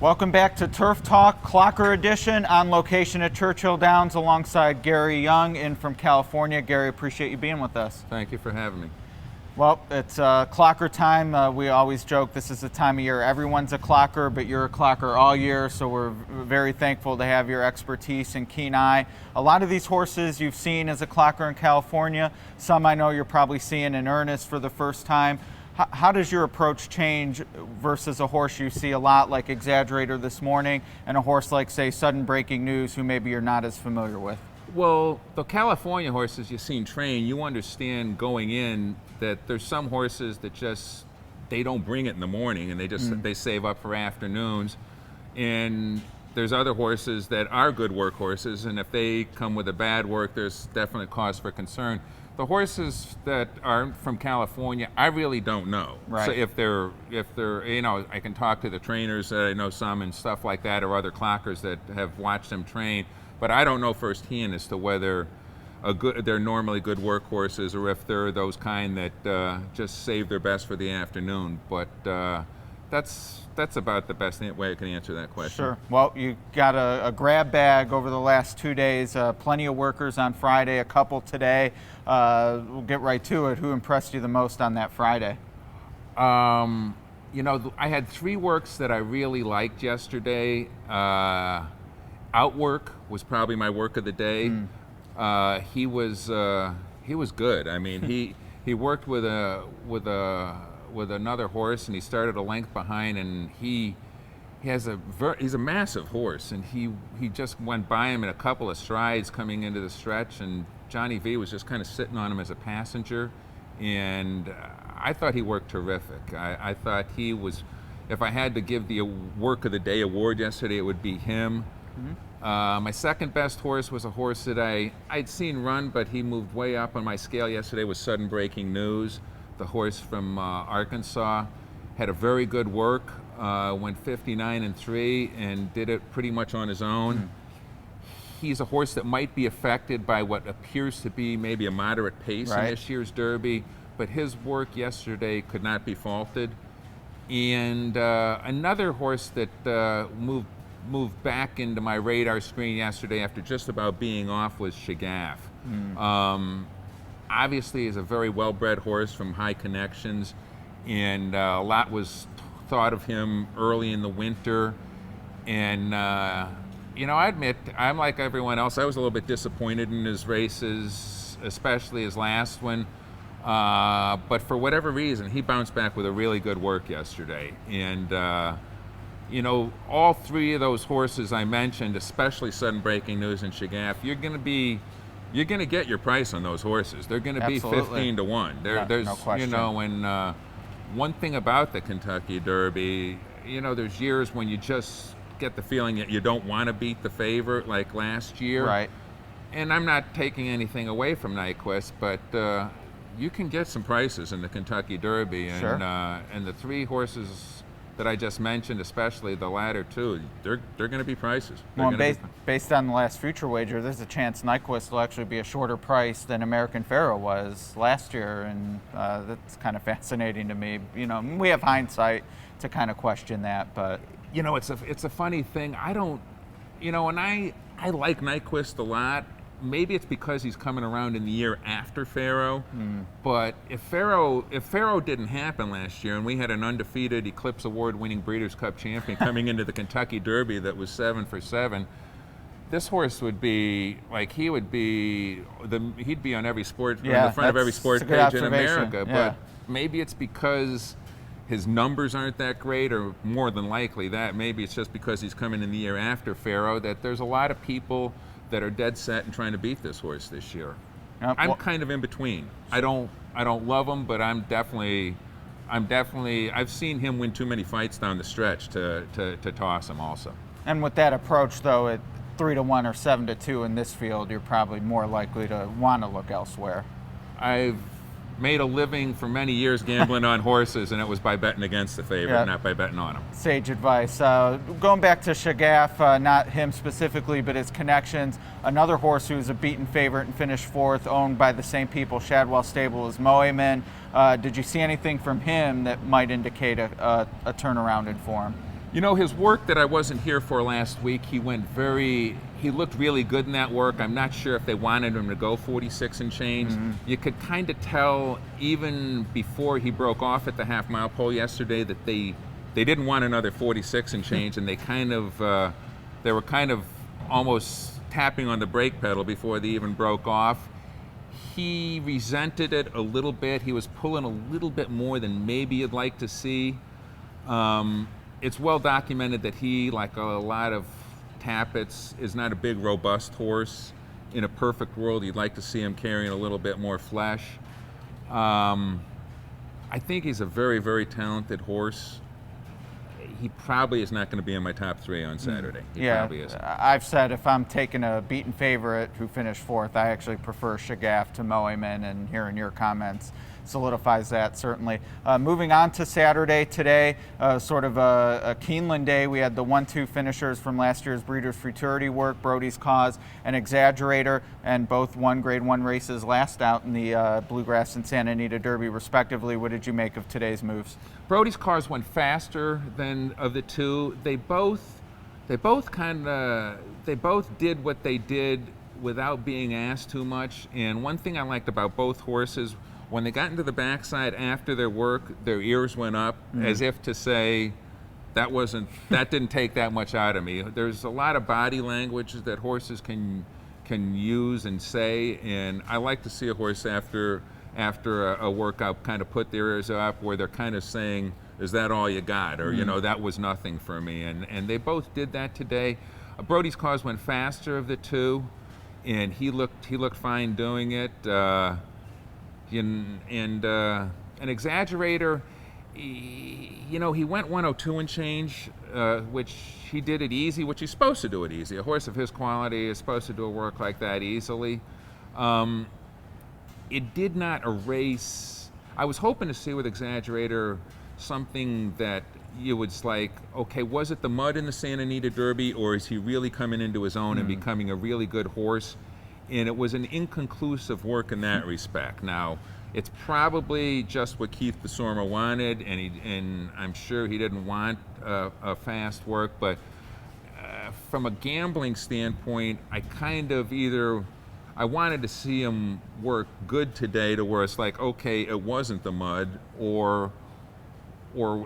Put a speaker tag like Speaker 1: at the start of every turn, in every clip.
Speaker 1: Welcome back to Turf Talk, Clocker Edition, on location at Churchill Downs alongside Gary Young in from California. Gary, appreciate you being with us.
Speaker 2: Thank you for having me.
Speaker 1: Well, it's clocker time. We always joke this is the time of year everyone's a clocker, but you're a clocker all year, so we're very thankful to have your expertise and keen eye. A lot of these horses you've seen as a clocker in California. Some I know you're probably seeing in earnest for the first time. How does your approach change versus a horse you see a lot like Exaggerator this morning and a horse like, say, Sudden Breaking News, who maybe you're not as familiar with?
Speaker 2: Well, the California horses you've seen train, you understand going in that there's some horses that just, they don't bring it in the morning and they save up for afternoons. And there's other horses that are good workhorses, and if they come with a bad work, there's definitely cause for concern. The horses that are from California, I really don't know.
Speaker 1: Right.
Speaker 2: So if they're, you know, I can talk to the trainers that I know some and stuff like that, or other clockers that have watched them train, but I don't know firsthand as to whether they're normally good workhorses or if they're those kind that just save their best for the afternoon. But that's about the best way I can answer that question.
Speaker 1: Sure. Well, you got a grab bag over the last 2 days, plenty of workers on Friday, a couple today. We'll get right to it. Who impressed you the most on that Friday?
Speaker 2: You know, I had 3 works that I really liked yesterday. Outwork was probably my work of the day. He was good. I mean, he worked with another horse, and he started a length behind, and he's a massive horse, and he just went by him in a couple of strides coming into the stretch, and Johnny V was just kind of sitting on him as a passenger, and I thought he worked terrific. I thought he was, if I had to give the work of the day award yesterday, it would be him. My second best horse was a horse that I'd seen run, but he moved way up on my scale yesterday, was Sudden Breaking News. The horse from Arkansas had a very good work, went 59-3 and did it pretty much on his own. He's a horse that might be affected by what appears to be maybe a moderate pace in this year's Derby, but his work yesterday could not be faulted. And another horse that moved back into my radar screen yesterday after just about being off was Shagaf. Obviously is a very well-bred horse from High Connections, and a lot was thought of him early in the winter. And you know, I admit, I'm like everyone else, I was a little bit disappointed in his races, especially his last one. But for whatever reason, he bounced back with a really good work yesterday. And you know, all 3 of those horses I mentioned, especially Sudden Breaking News and Shagaf, you're going to get your price on those horses. They're going to be 15-1. There's
Speaker 1: no question.
Speaker 2: You know, and one thing about the Kentucky Derby, you know, there's years when you just get the feeling that you don't want to beat the favorite, like last year.
Speaker 1: Right.
Speaker 2: And I'm not taking anything away from Nyquist, but you can get some prices in the Kentucky Derby, and
Speaker 1: Sure.
Speaker 2: And the 3 horses that I just mentioned, especially the latter 2, they're going to be prices.
Speaker 1: Well, based on the last future wager, there's a chance Nyquist will actually be a shorter price than American Pharoah was last year, and that's kind of fascinating to me. You know, we have hindsight to kind of question that, but
Speaker 2: you know, it's a funny thing. I don't, you know, and I like Nyquist a lot. Maybe it's because he's coming around in the year after Pharoah, but if Pharoah didn't happen last year and we had an undefeated Eclipse Award-winning Breeders' Cup champion coming into the Kentucky Derby that was 7 for 7, this horse would be like, he'd be on every sport, on the front of every sport page in America. But maybe it's because his numbers aren't that great, or more than likely that maybe it's just because he's coming in the year after Pharoah, that there's a lot of people that are dead set and trying to beat this horse this year. I'm kind of in between. I don't love him, but I've seen him win too many fights down the stretch to toss him also.
Speaker 1: And with that approach, though, at 3-1 or 7-2 in this field, you're probably more likely to want to look elsewhere.
Speaker 2: I've made a living for many years gambling on horses, and it was by betting against the favorite, not by betting on them.
Speaker 1: Sage advice. Going back to Shagaf, not him specifically, but his connections. Another horse who's a beaten favorite and finished 4th, owned by the same people, Shadwell Stable, is Mo Tom. Did you see anything from him that might indicate a turnaround in form?
Speaker 2: You know, his work that I wasn't here for last week, he looked really good in that work. I'm not sure if they wanted him to go 46 and change. You could kind of tell even before he broke off at the half-mile pole yesterday that they didn't want another 46 and change, and they were kind of almost tapping on the brake pedal before they even broke off. He resented it a little bit. He was pulling a little bit more than maybe you'd like to see. It's well documented that he, like a lot of Tappets, is not a big, robust horse. In a perfect world, you'd like to see him carrying a little bit more flesh. I think he's a very, very talented horse. He probably is not going to be in my top 3 on Saturday. He probably isn't.
Speaker 1: I've said if I'm taking a beaten favorite who finished 4th, I actually prefer Shagaf to Mo Tom, and hearing your comments solidifies that, certainly. Moving on to Saturday today, sort of a Keeneland day. We had the 1-2 finishers from last year's Breeders' Futurity work, Brody's Cause and Exaggerator, and both won Grade 1 races last out in the Bluegrass and Santa Anita Derby, respectively. What did you make of today's moves?
Speaker 2: Brody's Cars went faster than of the two. They both did what they did without being asked too much. And one thing I liked about both horses, when they got into the backside after their work, their ears went up as if to say, that didn't take that much out of me. There's a lot of body language that horses can use and say, and I like to see a horse after a workout kind of put their ears up where they're kind of saying, is that all you got? Or, that was nothing for me. And they both did that today. Brody's Cause went faster of the two, and he looked fine doing it. An Exaggerator, he went 102 and change, which he did it easy, which he's supposed to do it easy. A horse of his quality is supposed to do a work like that easily. It did not erase. I was hoping to see with Exaggerator something that you would like, okay, was it the mud in the Santa Anita Derby, or is he really coming into his own and becoming a really good horse? And it was an inconclusive work in that respect. Now, it's probably just what Keith Besorma wanted, and I'm sure he didn't want a fast work, but from a gambling standpoint, I wanted to see him work good today to where it's like, okay, it wasn't the mud, or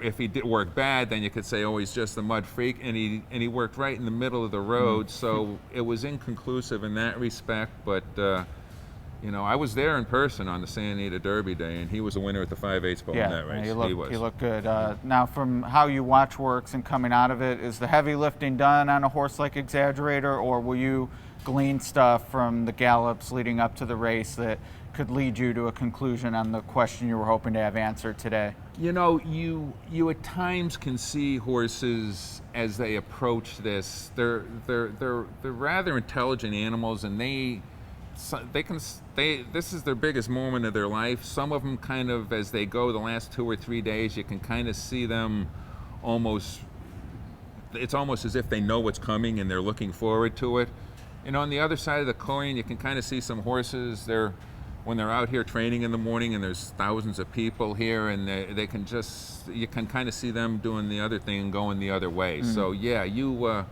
Speaker 2: if he did work bad, then you could say, oh, he's just the mud freak, and he worked right in the middle of the road. So it was inconclusive in that respect, but I was there in person on the Santa Anita Derby day, and he was a winner at the 5/8 pole in that race.
Speaker 1: He looked good. Now, from how you watch works and coming out of it, is the heavy lifting done on a horse like Exaggerator, or will you glean stuff from the gallops leading up to the race that could lead you to a conclusion on the question you were hoping to have answered today?
Speaker 2: You at times can see horses as they approach this. They're rather intelligent animals, and this is their biggest moment of their life. Some of them kind of, as they go the last 2 or 3 days, you can kind of see them it's almost as if they know what's coming and they're looking forward to it. On the other side of the coin, you can kind of see some horses, when they're out here training in the morning and there's thousands of people here, and you can kind of see them doing the other thing and going the other way. So yeah, you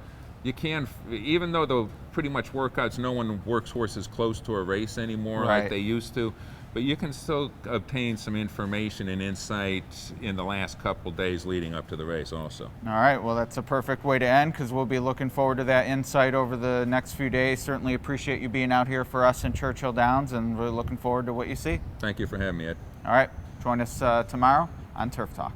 Speaker 2: can, even though the pretty much workouts, no one works horses close to a race anymore like they used to, but you can still obtain some information and insight in the last couple days leading up to the race also.
Speaker 1: All right, well, that's a perfect way to end, because we'll be looking forward to that insight over the next few days. Certainly appreciate you being out here for us in Churchill Downs, and we're looking forward to what you see.
Speaker 2: Thank you for having me, Ed.
Speaker 1: All right, join us tomorrow on Turf Talk.